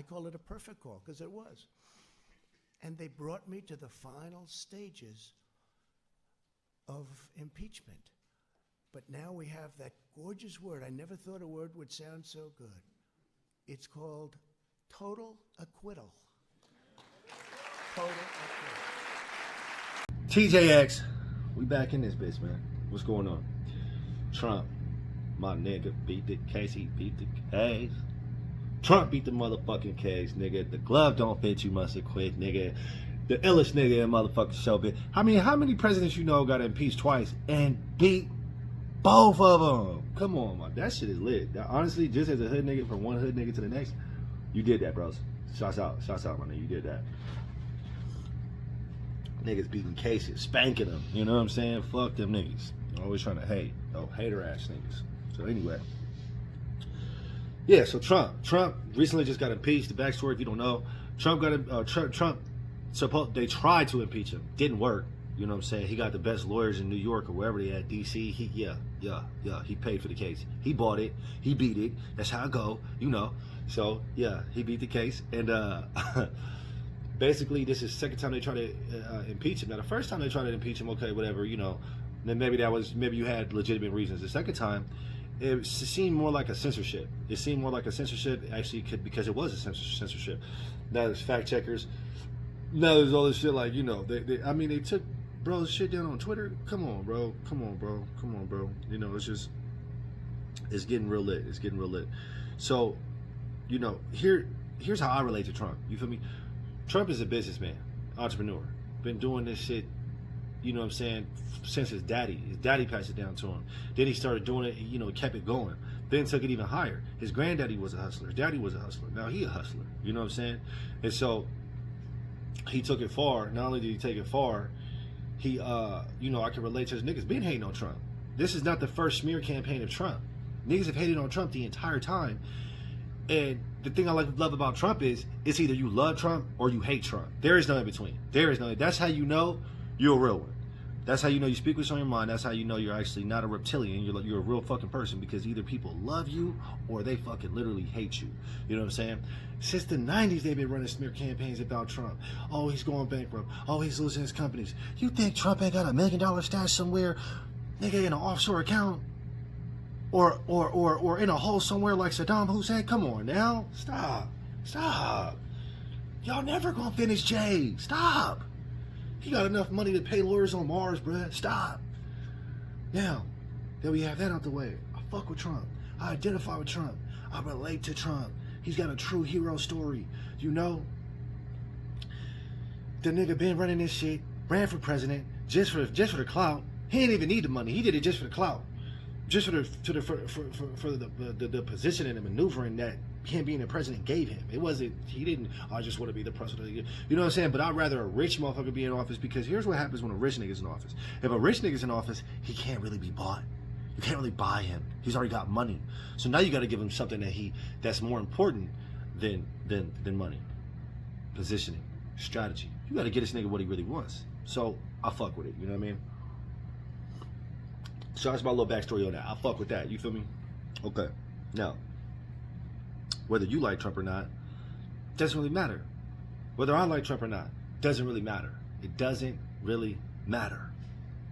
I call it a perfect call because it was. And they brought me to the final stages of impeachment. But now we have that gorgeous word. I never thought a word would sound so good. It's called total acquittal. Total acquittal. TJX, we back in this bitch, man. What's going on? Trump, my nigga, beat the case. He beat the case. Trump beat the motherfucking case, nigga. The glove don't fit, you must have quit, nigga. The illest nigga in motherfucking show, bitch. How many presidents you know got impeached twice and beat both of them? Come on, man. That shit is lit. That, honestly, just as a hood nigga, from one hood nigga to the next, you did that, bros. Shouts out, my nigga. You did that. Niggas beating cases, spanking them. You know what I'm saying? Fuck them niggas. Always trying to hate. Oh, hater ass niggas. So anyway. Yeah, so Trump recently just got impeached. The backstory, if you don't know, they tried to impeach him. Didn't work. You know what I'm saying? He got the best lawyers in New York or wherever they at, DC. He paid for the case. He bought it. He beat it. That's how it go, you know. So, yeah, he beat the case. And basically, this is the second time they tried to impeach him. Now, the first time they tried to impeach him, okay, whatever, you know, then maybe you had legitimate reasons. The second time, it seemed more like a censorship. It seemed more like a censorship, actually, because it was a censorship. Now there's fact checkers. Now there's all this shit like, you know, they took bro's shit down on Twitter. Come on, bro. You know, it's getting real lit. It's getting real lit. So, you know, here's how I relate to Trump. You feel me? Trump is a businessman, entrepreneur. Been doing this shit, you know what I'm saying, since his daddy. His daddy passed it down to him. Then he started doing it, you know, kept it going. Then took it even higher. His granddaddy was a hustler. His daddy was a hustler. Now he a hustler. You know what I'm saying? And so he took it far. Not only did he take it far, he, you know, I can relate to his niggas been hating on Trump. This is not the first smear campaign of Trump. Niggas have hated on Trump the entire time. And the thing I love about Trump is, it's either you love Trump or you hate Trump. There is no in between. There is no. That's how you know you're a real one. That's how you know you speak what's on your mind. That's how you know you're actually not a reptilian. You're a real fucking person, because either people love you or they fucking literally hate you. You know what I'm saying? Since the 90s, they've been running smear campaigns about Trump. Oh, he's going bankrupt. Oh, he's losing his companies. You think Trump ain't got $1 million stash somewhere, nigga, in an offshore account? Or in a hole somewhere like Saddam Hussein? Come on now. Stop. Y'all never gonna finish Jay. Stop. He got enough money to pay lawyers on Mars, bruh. Stop. Now, that we have that out the way, I fuck with Trump. I identify with Trump. I relate to Trump. He's got a true hero story. You know? The nigga been running this shit, ran for president, just for the clout. He didn't even need the money. He did it just for the clout. Just for the position and the maneuvering that him being the president gave him. It wasn't, he didn't, I just want to be the president. You know what I'm saying? But I'd rather a rich motherfucker be in office, because here's what happens when a rich nigga's in office. If a rich nigga's in office, he can't really be bought. You can't really buy him. He's already got money. So now you got to give him something that's more important than money. Positioning, strategy. You got to get this nigga what he really wants. So I fuck with it. You know what I mean? So that's my little backstory on that. I fuck with that. You feel me? Okay. Now, whether you like Trump or not, doesn't really matter. Whether I like Trump or not, doesn't really matter. It doesn't really matter.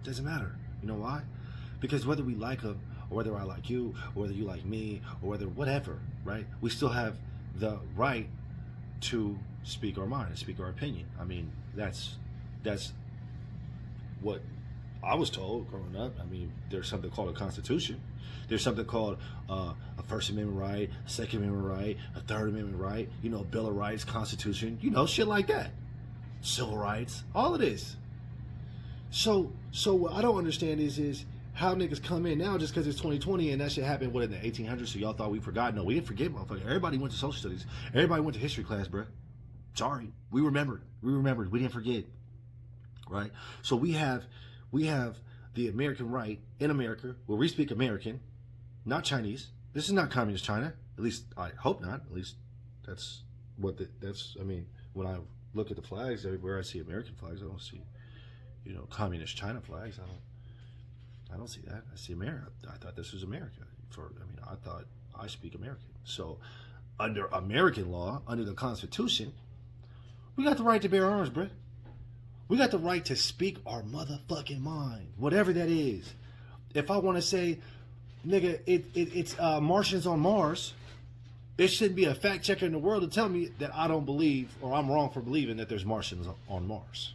It doesn't matter. You know why? Because whether we like him, or whether I like you, or whether you like me, or whether whatever, right? We still have the right to speak our mind and speak our opinion. I mean, that's what I was told growing up. I mean, there's something called a Constitution. There's something called a First Amendment right, a Second Amendment right, a Third Amendment right, you know, Bill of Rights, Constitution, you know, shit like that. Civil rights, all of this. So what I don't understand is how niggas come in now just because it's 2020 and that shit happened, what, in the 1800s, so y'all thought we forgot? No, we didn't forget, motherfucker. Everybody went to social studies. Everybody went to history class, bruh. Sorry. We remembered. We didn't forget. Right? So we have the American right in America, where we speak American, not Chinese. This is not communist China. At least I hope not. At least that's I mean, when I look at the flags, everywhere I see American flags, I don't see, you know, communist China flags. I don't see that. I see America. I thought this was America. I thought I speak American. So under American law, under the Constitution, we got the right to bear arms, bruh. We got the right to speak our motherfucking mind, whatever that is. If I want to say, nigga, it's Martians on Mars, it shouldn't be a fact checker in the world to tell me that I don't believe, or I'm wrong for believing that there's Martians on Mars.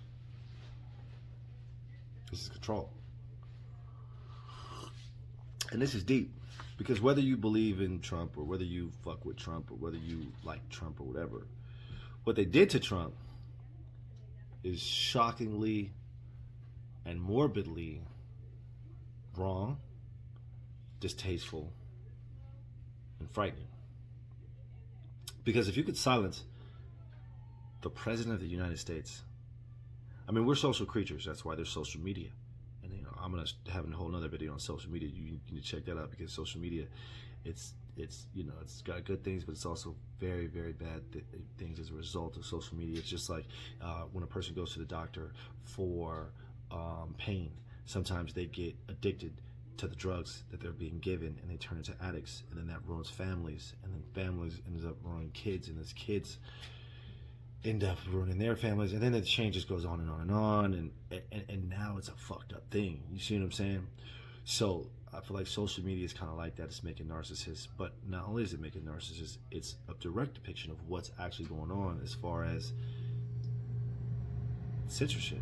This is control. And this is deep. Because whether you believe in Trump, or whether you fuck with Trump, or whether you like Trump or whatever, what they did to Trump is shockingly and morbidly wrong, distasteful, and frightening. Because if you could silence the President of the United States, I mean, we're social creatures. That's why there's social media. And, you know, I'm going to have a whole other video on social media. You need to check that out, because social media, it's you know, it's got good things, but it's also very, very bad things as a result of social media. It's just like when a person goes to the doctor for pain, sometimes they get addicted to the drugs that they're being given, and they turn into addicts, and then that ruins families, and then families ends up ruining kids, and those kids end up ruining their families, and then the chain just goes on and on and on, and now it's a fucked up thing. You see what I'm saying? So I feel like social media is kind of like that. It's making narcissists, but not only is it making narcissists, it's a direct depiction of what's actually going on as far as censorship.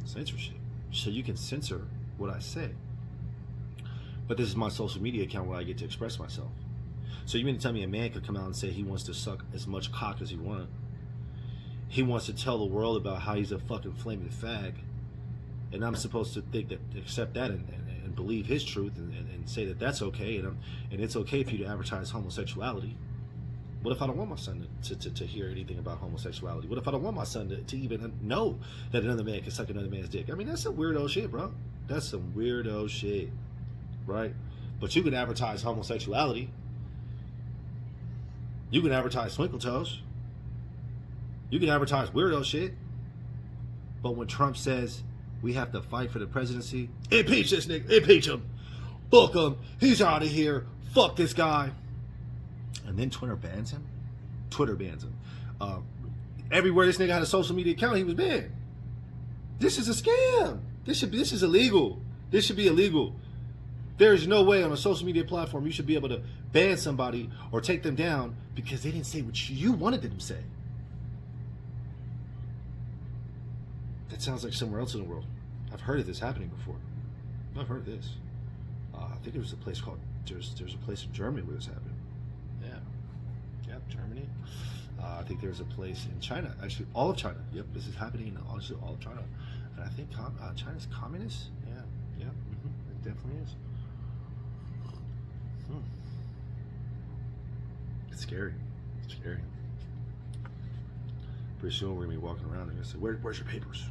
So you can censor what I say, but this is my social media account where I get to express myself. So you mean to tell me a man could come out and say he wants to suck as much cock as he wants? He wants to tell the world about how he's a fucking flaming fag, and I'm supposed to accept that and believe his truth and say that that's okay, and it's okay for you to advertise homosexuality. What if I don't want my son to hear anything about homosexuality? What if I don't want my son to even know that another man can suck another man's dick? I mean, that's some weirdo shit, bro. That's some weirdo shit, right? But you can advertise homosexuality. You can advertise twinkle toes. You can advertise weirdo shit. But when Trump says we have to fight for the presidency, impeach this nigga, impeach him, fuck him, he's out of here, fuck this guy. And then Twitter bans him. Everywhere this nigga had a social media account, he was banned. This is a scam. This is illegal. This should be illegal. There is no way on a social media platform you should be able to ban somebody or take them down because they didn't say what you wanted them to say. That sounds like somewhere else in the world. I've heard of this happening before. I've heard of this. I think there was a place called, there's a place in Germany where this happened. Yeah, Germany. I think there's a place in China, actually all of China. Yep, this is happening in all of China. And I think China's communist. Yeah, it definitely is. It's scary. Pretty soon we're gonna be walking around and gonna say, where's your papers?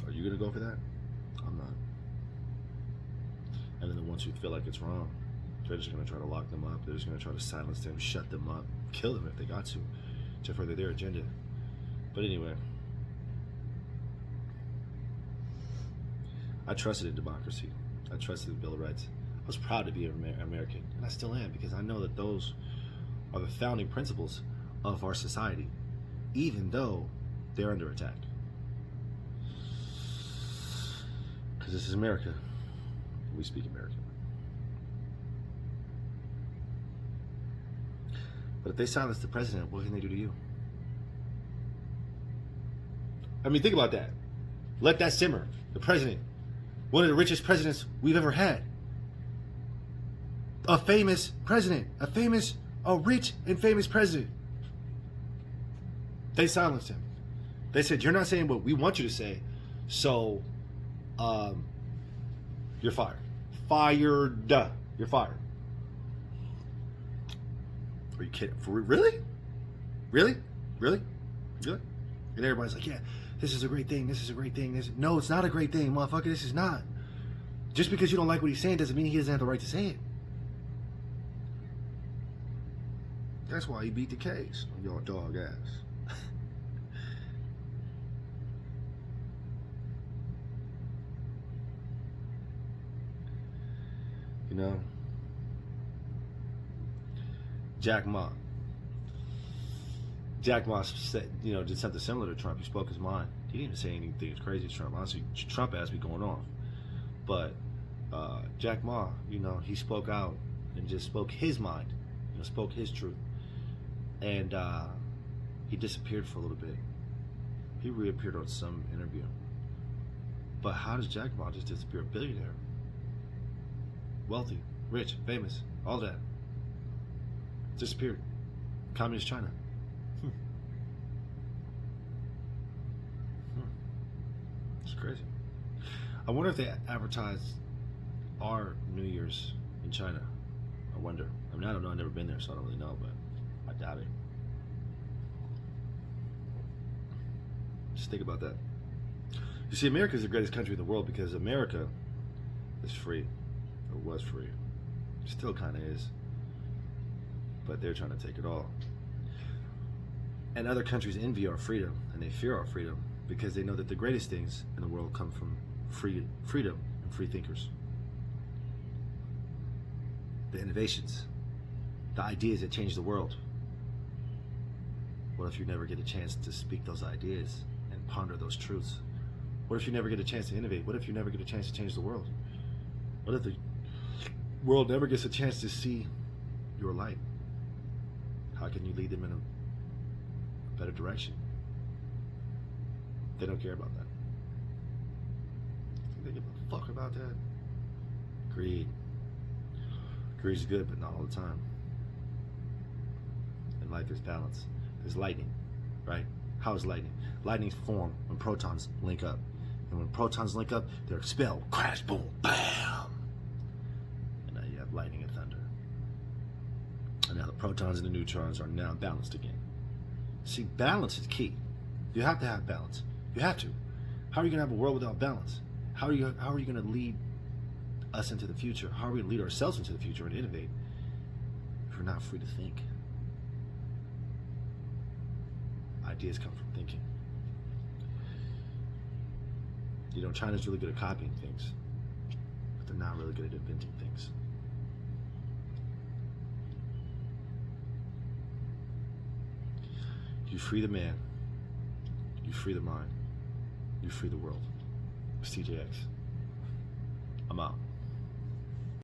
Are you gonna go for that? I'm not. And then the ones who feel like it's wrong, they're just gonna try to lock them up. They're just gonna try to silence them, shut them up, kill them if they got to further their agenda. But anyway, I trusted in democracy. I trusted in the Bill of Rights. I was proud to be an American, and I still am, because I know that those are the founding principles of our society, even though they're under attack. Because this is America. We speak American. But if they silence the president, what can they do to you? I mean, think about that. Let that simmer. The president, one of the richest presidents we've ever had. A famous president. A rich and famous president. They silenced him. They said, you're not saying what we want you to say, so you're fired. You're fired. Are you kidding? For really? Really? And everybody's like, yeah, this is a great thing. No, it's not a great thing, motherfucker. This is not. Just because you don't like what he's saying doesn't mean he doesn't have the right to say it. That's why he beat the case on your dog ass. You know, Jack Ma. Jack Ma said, did something similar to Trump. He spoke his mind. He didn't even say anything as crazy as Trump. Honestly, Trump has me going off. But Jack Ma, he spoke out and just spoke his mind. Spoke his truth. And he disappeared for a little bit. He reappeared on some interview. But how does Jack Ma just disappear? A billionaire. Wealthy, rich, famous, all that. Disappeared. Communist China. It's crazy. I wonder if they advertise our New Year's in China. I wonder. I mean, I don't know. I've never been there, so I don't really know, but I doubt it. Just think about that. You see, America is the greatest country in the world because America is free, or was free. Still kind of is. But they're trying to take it all. And other countries envy our freedom, and they fear our freedom because they know that the greatest things in the world come from freedom and free thinkers. The innovations, the ideas that change the world. What if you never get a chance to speak those ideas and ponder those truths? What if you never get a chance to innovate? What if you never get a chance to change the world? What if the world never gets a chance to see your light? How can you lead them in a better direction? They don't care about that. Think they give a fuck about that? Greed. Greed is good, but not all the time. In life, there's balance. There's lightning, right? How is lightning? Lightnings form when protons link up. And when protons link up, they're expelled. Crash, boom, bam! And now you have lightning and thunder. And now the protons and the neutrons are now balanced again. See, balance is key. You have to have balance. You have to. How are you going to have a world without balance? How are you going to lead us into the future? How are we going to lead ourselves into the future and innovate if we're not free to think? Ideas come from thinking. China's really good at copying things, but they're not really good at inventing things. You free the man, you free the mind, you free the world. It's TJX. I'm out.